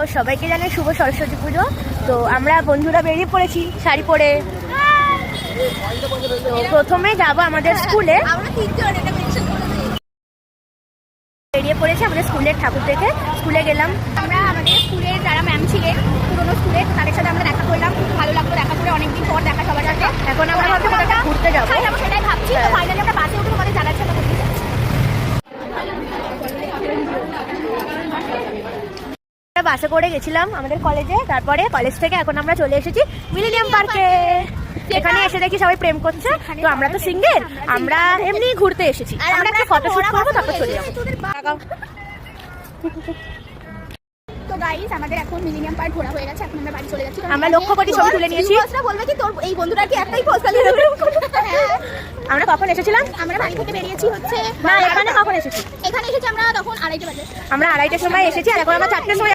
সবাইকে জানাই শুভ সরস্বতী পুজো। তো আমরা বন্ধুরা বেরিয়ে পড়েছি শাড়ি পরে। তো প্রথমে যাব আমাদের স্কুলে, বেরিয়ে পড়েছি আমাদের স্কুলের ঠাকুর থেকে। স্কুলে গেলাম, আমরা আমাদের স্কুলের যারা ম্যাম ছিলেন পুরোনো স্কুলে, তাদের সাথে আমরা দেখা করলাম, খুব ভালো লাগলো দেখা করে, অনেকদিন পর দেখা সবার সাথে। এখন আমরা ভাবছি কোথাও ঘুরতে যাবো, সেটাই ভাবছি। তো ফাইনালি আমরা বাসে উঠে তোমাদের জানাচ্ছি আমরা ঘুরতে যাচ্ছি। বাসে করে গেছিলাম আমাদের কলেজে, তারপরে কলেজ থেকে এখন আমরা চলে এসেছি মিলেনিয়াম পার্কে। এখানে এসে দেখি সবাই প্রেম করছে, তো আমরা তো সিঙ্গেল, আমরা এমনি ঘুরতে এসেছি। আমরা একটা ফটোশুট করবো, তারপর চলে যাবো। তো গাইস, আমাদের এখন মিলেনিয়াম পার্ক ঘোরা হয়ে গেছে, এখন আমরা বাড়ি চলে যাচ্ছি। আমরা লক্ষ্য কোটি ছবি তুলে নিয়েছি। বলবে কি তোর এই বন্ধুটার কি একটাই পোস্ট খালি? আমরা কখন এসেছিলাম? আমরা বাড়ি থেকে বেরিয়েছি হচ্ছে না, এখানে কখন এসেছি? এখানে এসেছি আমরা তখন 2:30 বাজে। আমরা 2:30টার সময় এসেছি, আর এখন আমরা 4টার সময়